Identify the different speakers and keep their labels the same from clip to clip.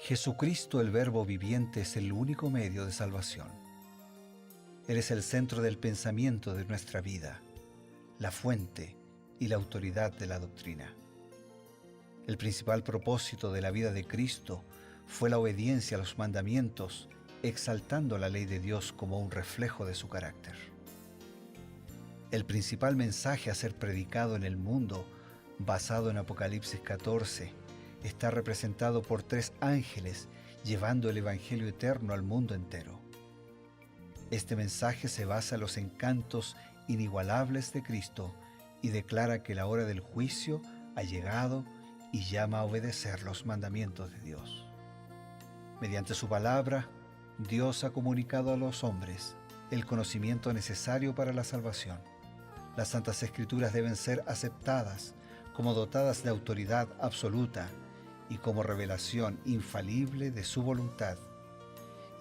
Speaker 1: Jesucristo, el Verbo viviente, es el único medio de salvación. Él es el centro del pensamiento de nuestra vida, la fuente y la autoridad de la doctrina. El principal propósito de la vida de Cristo fue la obediencia a los mandamientos, exaltando la ley de Dios como un reflejo de su carácter. El principal mensaje a ser predicado en el mundo, basado en Apocalipsis 14, está representado por 3 ángeles llevando el Evangelio eterno al mundo entero. Este mensaje se basa en los encantos inigualables de Cristo y declara que la hora del juicio ha llegado y llama a obedecer los mandamientos de Dios. Mediante su palabra, Dios ha comunicado a los hombres el conocimiento necesario para la salvación. Las Santas Escrituras deben ser aceptadas como dotadas de autoridad absoluta y como revelación infalible de su voluntad.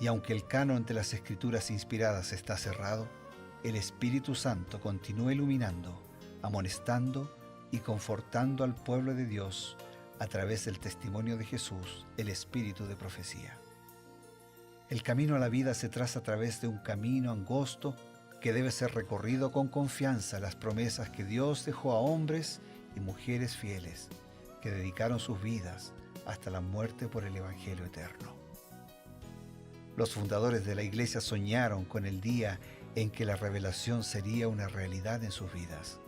Speaker 1: Y aunque el canon de las Escrituras inspiradas está cerrado, el Espíritu Santo continúa iluminando, amonestando y confortando al pueblo de Dios a través del testimonio de Jesús, el Espíritu de profecía. El camino a la vida se traza a través de un camino angosto que debe ser recorrido con confianza a las promesas que Dios dejó a hombres y mujeres fieles que dedicaron sus vidas hasta la muerte por el Evangelio eterno. Los fundadores de la Iglesia soñaron con el día en que la revelación sería una realidad en sus vidas.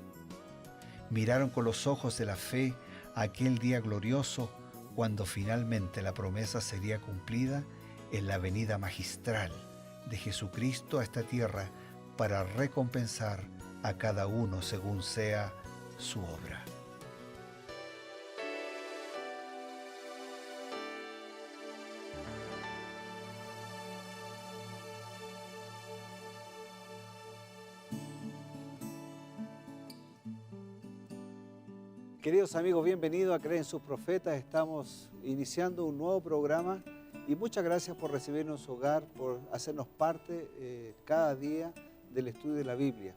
Speaker 1: Miraron con los ojos de la fe a aquel día glorioso cuando finalmente la promesa sería cumplida en la venida magistral de Jesucristo a esta tierra para recompensar a cada uno según sea su obra.
Speaker 2: Queridos amigos, bienvenidos a Creer en sus Profetas. Estamos iniciando un nuevo programa y muchas gracias por recibirnos en su hogar, por hacernos parte cada día del estudio de la Biblia.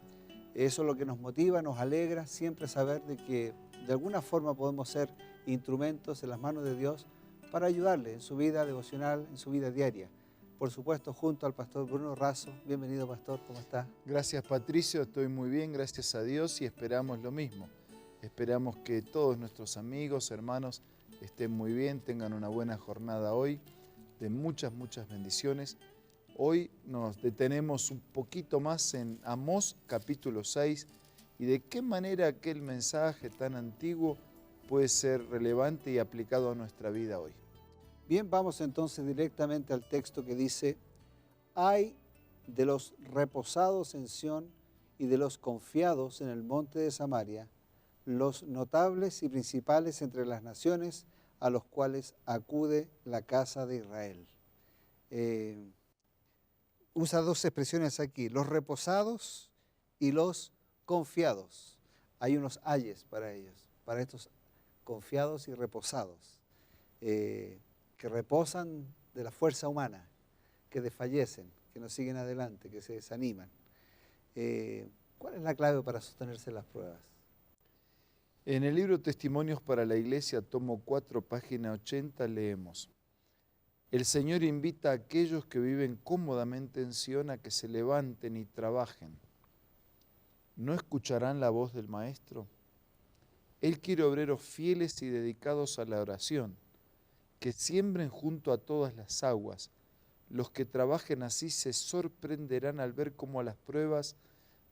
Speaker 2: Eso es lo que nos motiva, nos alegra siempre saber de que de alguna forma podemos ser instrumentos en las manos de Dios para ayudarle en su vida devocional, en su vida diaria. Por supuesto, junto al pastor Bruno Razo. Bienvenido, pastor, ¿cómo está?
Speaker 3: Gracias, Patricio, estoy muy bien, gracias a Dios, y esperamos lo mismo. Esperamos que todos nuestros amigos, hermanos, estén muy bien, tengan una buena jornada hoy, de muchas bendiciones. Hoy nos detenemos un poquito más en Amós capítulo 6 y de qué manera aquel mensaje tan antiguo puede ser relevante y aplicado a nuestra vida hoy.
Speaker 2: Bien, vamos entonces directamente al texto que dice: «Ay de los reposados en Sión y de los confiados en el monte de Samaria, los notables y principales entre las naciones a los cuales acude la casa de Israel». Usa 2 expresiones aquí, los reposados y los confiados. Hay unos ayes para ellos, para estos confiados y reposados, que reposan de la fuerza humana, que desfallecen, que no siguen adelante, que se desaniman. ¿Cuál es la clave para sostenerse en las pruebas?
Speaker 3: En el libro Testimonios para la Iglesia, tomo 4, página 80, leemos: «El Señor invita a aquellos que viven cómodamente en Sión a que se levanten y trabajen. ¿No escucharán la voz del Maestro? Él quiere obreros fieles y dedicados a la oración, que siembren junto a todas las aguas. Los que trabajen así se sorprenderán al ver cómo las pruebas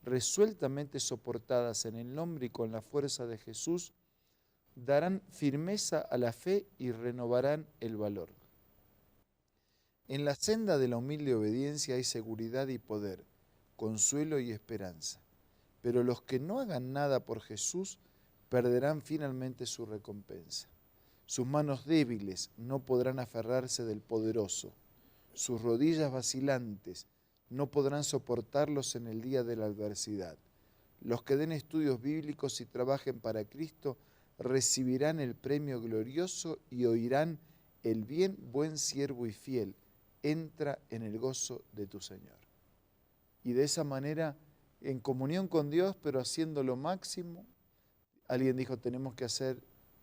Speaker 3: resueltamente soportadas en el nombre y con la fuerza de Jesús, darán firmeza a la fe y renovarán el valor. En la senda de la humilde obediencia hay seguridad y poder, consuelo y esperanza. Pero los que no hagan nada por Jesús perderán finalmente su recompensa. Sus manos débiles no podrán aferrarse del poderoso, sus rodillas vacilantes no podrán soportarlos en el día de la adversidad. Los que den estudios bíblicos y trabajen para Cristo recibirán el premio glorioso y oirán el bien, buen siervo y fiel, entra en el gozo de tu Señor». Y de esa manera, en comunión con Dios, pero haciendo lo máximo, alguien dijo, tenemos que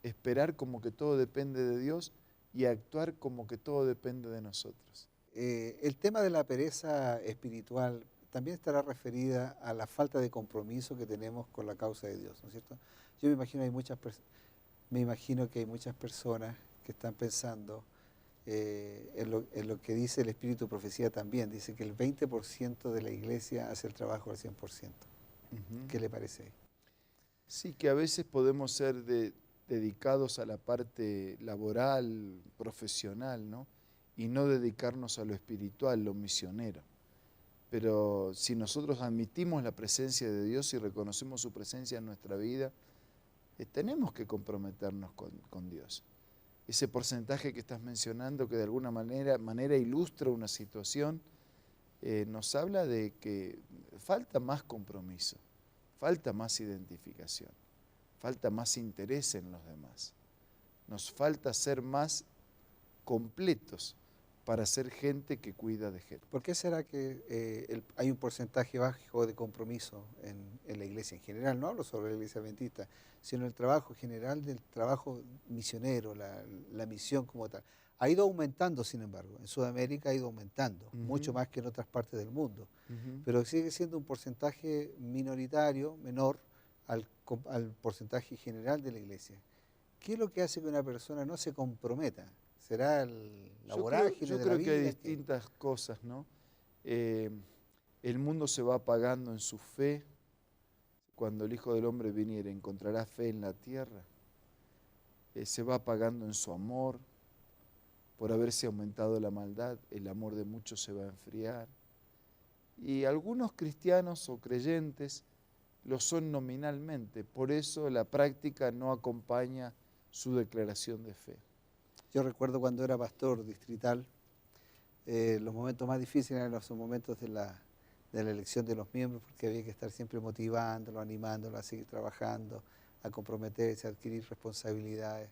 Speaker 3: esperar como que todo depende de Dios, y actuar como que todo depende de nosotros.
Speaker 2: El tema de la pereza espiritual también estará referida a la falta de compromiso que tenemos con la causa de Dios, ¿no es cierto? Yo me imagino que hay muchas personas que están pensando en lo que dice el Espíritu de Profecía también. Dice que el 20% de la iglesia hace el trabajo al 100%. ¿Qué le parece ahí?
Speaker 3: Sí, que a veces podemos ser dedicados a la parte laboral, profesional, ¿no? Y no dedicarnos a lo espiritual, lo misionero. Pero si nosotros admitimos la presencia de Dios y reconocemos su presencia en nuestra vida, tenemos que comprometernos con Dios. Ese porcentaje que estás mencionando, que de alguna manera ilustra una situación, nos habla de que falta más compromiso, falta más identificación, falta más interés en los demás. Nos falta ser más completos para ser gente que cuida de gente.
Speaker 2: ¿Por qué será que hay un porcentaje bajo de compromiso en la iglesia en general? No hablo sobre la iglesia adventista, sino el trabajo general del trabajo misionero, la misión como tal. Ha ido aumentando, sin embargo. En Sudamérica ha ido aumentando, mucho más que en otras partes del mundo. Pero sigue siendo un porcentaje minoritario, menor al porcentaje general de la iglesia. ¿Qué es lo que hace que una persona no se comprometa? ¿Será la vorágine
Speaker 3: yo
Speaker 2: de
Speaker 3: creo
Speaker 2: la vida?
Speaker 3: que hay distintas cosas, ¿no? El mundo se va apagando en su fe. Cuando el Hijo del Hombre viniere, ¿encontrará fe en la tierra? Se va apagando en su amor. Por haberse aumentado la maldad, el amor de muchos se va a enfriar. Y algunos cristianos o creyentes lo son nominalmente. Por eso la práctica no acompaña su declaración de fe.
Speaker 2: Yo recuerdo cuando era pastor distrital, los momentos más difíciles eran los momentos de la elección de los miembros, porque había que estar siempre motivándolo, animándolo a seguir trabajando, a comprometerse, a adquirir responsabilidades.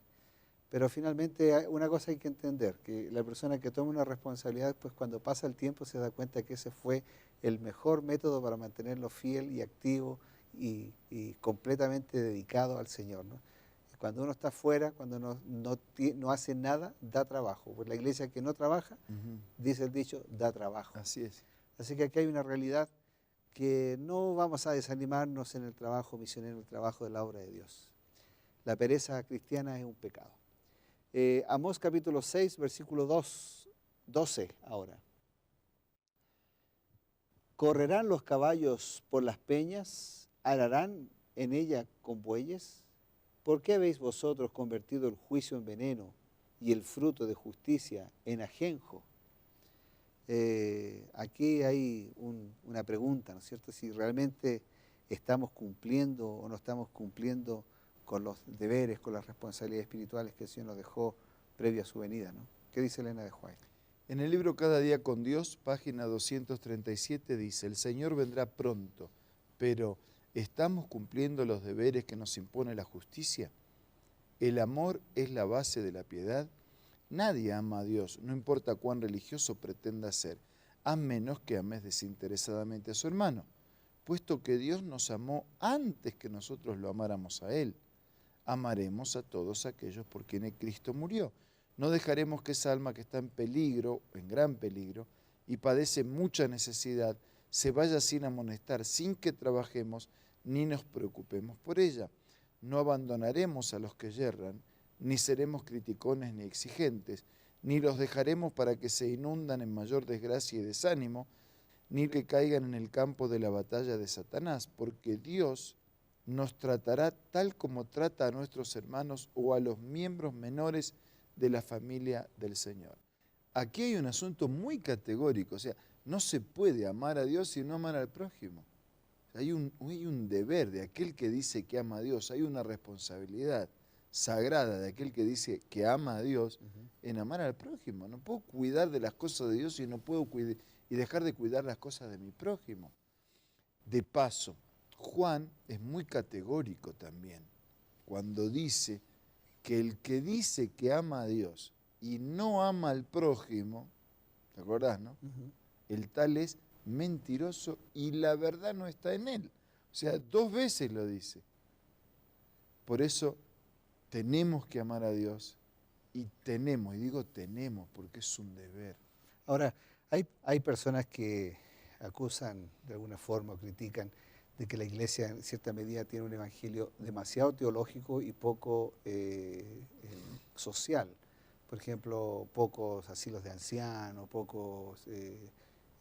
Speaker 2: Pero finalmente una cosa hay que entender, que la persona que toma una responsabilidad, pues cuando pasa el tiempo se da cuenta que ese fue el mejor método para mantenerlo fiel y activo y completamente dedicado al Señor, ¿no? Cuando uno está fuera, cuando no hace nada, da trabajo. Pues la iglesia que no trabaja, dice el dicho, da trabajo.
Speaker 3: Así es.
Speaker 2: Así que aquí hay una realidad que no vamos a desanimarnos en el trabajo misionero, en el trabajo de la obra de Dios. La pereza cristiana es un pecado. Amós capítulo 6, versículo 12 ahora. ¿Correrán los caballos por las peñas? ¿Ararán en ella con bueyes? ¿Por qué habéis vosotros convertido el juicio en veneno y el fruto de justicia en ajenjo? Aquí hay una pregunta, ¿no es cierto? Si realmente estamos cumpliendo o no estamos cumpliendo con los deberes, con las responsabilidades espirituales que el Señor nos dejó previo a su venida, ¿no? ¿Qué dice Elena de White?
Speaker 3: En el libro Cada día con Dios, página 237, dice: el Señor vendrá pronto, pero ¿estamos cumpliendo los deberes que nos impone la justicia? El amor es la base de la piedad. Nadie ama a Dios, no importa cuán religioso pretenda ser, a menos que ames desinteresadamente a su hermano, puesto que Dios nos amó antes que nosotros lo amáramos a Él. Amaremos a todos aquellos por quienes Cristo murió. No dejaremos que esa alma que está en peligro, en gran peligro, y padece mucha necesidad, se vaya sin amonestar, sin que trabajemos ni nos preocupemos por ella. No abandonaremos a los que yerran, ni seremos criticones ni exigentes, ni los dejaremos para que se inundan en mayor desgracia y desánimo, ni que caigan en el campo de la batalla de Satanás, porque Dios nos tratará tal como trata a nuestros hermanos o a los miembros menores de la familia del Señor. Aquí hay un asunto muy categórico, o sea, no se puede amar a Dios y no amar al prójimo. Hay un deber de aquel que dice que ama a Dios, hay una responsabilidad sagrada de aquel que dice que ama a Dios en amar al prójimo. No puedo cuidar de las cosas de Dios y no puedo dejar de cuidar las cosas de mi prójimo. De paso, Juan es muy categórico también cuando dice que el que dice que ama a Dios y no ama al prójimo, ¿te acordás, no? El tal es mentiroso y la verdad no está en él. O sea, 2 veces lo dice. Por eso tenemos que amar a Dios Y tenemos, y digo tenemos, porque es un deber.
Speaker 2: Ahora, hay personas que acusan de alguna forma o critican de que la iglesia en cierta medida tiene un evangelio demasiado teológico y poco social. Por ejemplo, pocos asilos de ancianos, pocos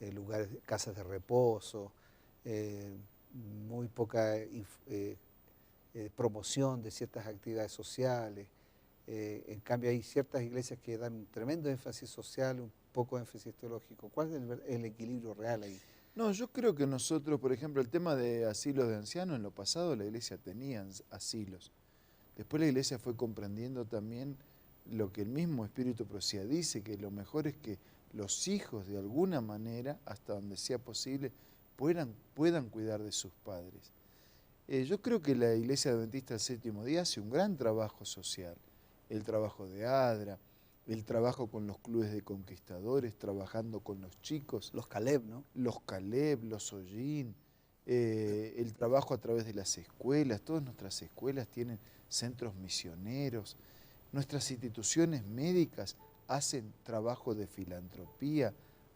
Speaker 2: lugares, casas de reposo, muy poca promoción de ciertas actividades sociales. En cambio, hay ciertas iglesias que dan un tremendo énfasis social, un poco de énfasis teológico. ¿Cuál es el equilibrio real ahí?
Speaker 3: No, yo creo que nosotros, por ejemplo, el tema de asilos de ancianos, en lo pasado la iglesia tenía asilos. Después la iglesia fue comprendiendo también lo que el mismo Espíritu Profecía dice, que lo mejor es que los hijos de alguna manera, hasta donde sea posible, puedan cuidar de sus padres. Yo creo que la Iglesia Adventista del Séptimo Día hace un gran trabajo social. El trabajo de ADRA, el trabajo con los clubes de conquistadores, trabajando con los chicos.
Speaker 2: Los Caleb, ¿no?
Speaker 3: Los Caleb, los Hollín, el trabajo a través de las escuelas. Todas nuestras escuelas tienen centros misioneros. Nuestras instituciones médicas hacen trabajo de filantropía,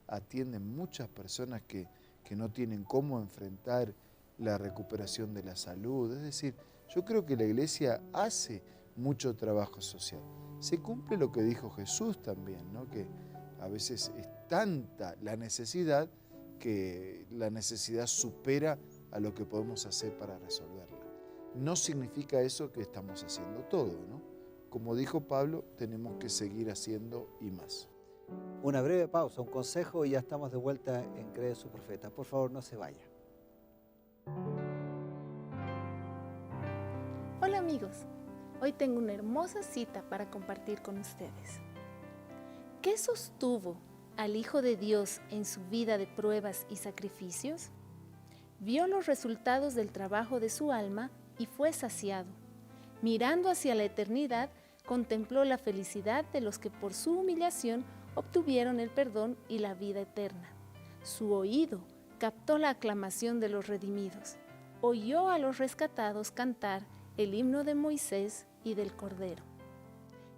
Speaker 3: atienden muchas personas que no tienen cómo enfrentar la recuperación de la salud. Es decir, yo creo que la iglesia hace mucho trabajo social. Se cumple lo que dijo Jesús también, ¿no? Que a veces es tanta la necesidad que la necesidad supera a lo que podemos hacer para resolverla. No significa eso que estamos haciendo todo, ¿no? Como dijo Pablo, tenemos que seguir haciendo y más.
Speaker 2: Una breve pausa, un consejo y ya estamos de vuelta en Cree su Profeta. Por favor, no se vaya.
Speaker 4: Hola amigos, hoy tengo una hermosa cita para compartir con ustedes. ¿Qué sostuvo al Hijo de Dios en su vida de pruebas y sacrificios? Vio los resultados del trabajo de su alma y fue saciado. Mirando hacia la eternidad, contempló la felicidad de los que por su humillación obtuvieron el perdón y la vida eterna. Su oído captó la aclamación de los redimidos. Oyó a los rescatados cantar el himno de Moisés y del Cordero.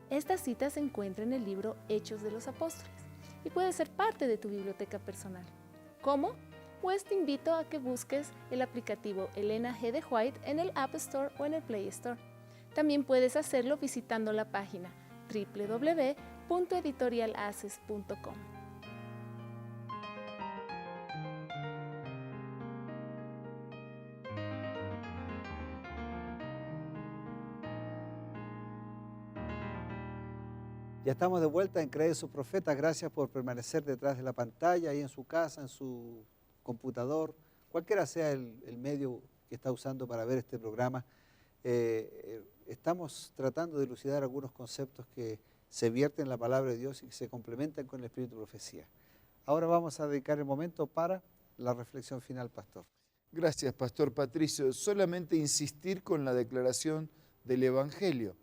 Speaker 4: Esta cita se encuentra en el libro Hechos de los Apóstoles y puede ser parte de tu biblioteca personal. ¿Cómo? Pues te invito a que busques el aplicativo Elena G. de White en el App Store o en el Play Store. También puedes hacerlo visitando la página www.editorialaces.com.
Speaker 2: Ya estamos de vuelta en Cree su Profeta. Gracias por permanecer detrás de la pantalla, ahí en su casa, en su computador, cualquiera sea el medio que está usando para ver este programa. Estamos tratando de elucidar algunos conceptos que se vierten en la palabra de Dios y que se complementan con el Espíritu de Profecía. Ahora vamos a dedicar el momento para la reflexión final, Pastor.
Speaker 3: Gracias, Pastor Patricio. Solamente insistir con la declaración del Evangelio,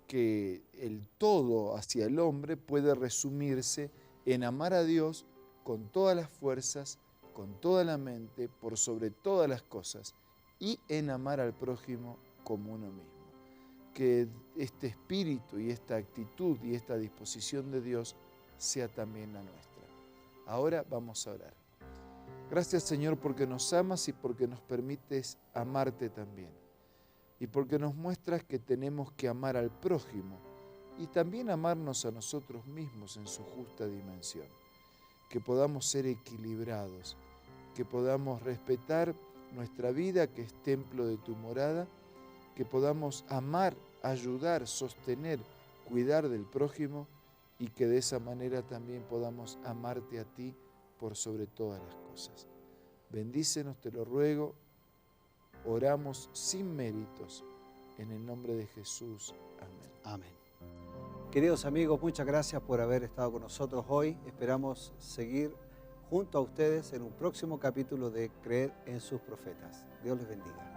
Speaker 3: que el todo hacia el hombre puede resumirse en amar a Dios con todas las fuerzas, con toda la mente, por sobre todas las cosas, y en amar al prójimo como uno mismo. Que este espíritu y esta actitud y esta disposición de Dios sea también la nuestra. Ahora vamos a orar. Gracias, Señor, porque nos amas y porque nos permites amarte también. Y porque nos muestras que tenemos que amar al prójimo y también amarnos a nosotros mismos en su justa dimensión. Que podamos ser equilibrados, que podamos respetar nuestra vida, que es templo de tu morada, que podamos amar, ayudar, sostener, cuidar del prójimo y que de esa manera también podamos amarte a ti por sobre todas las cosas. Bendícenos, te lo ruego. Oramos sin méritos, en el nombre de Jesús. Amén.
Speaker 2: Amén. Queridos amigos, muchas gracias por haber estado con nosotros hoy. Esperamos seguir junto a ustedes en un próximo capítulo de Creer en sus Profetas. Dios les bendiga.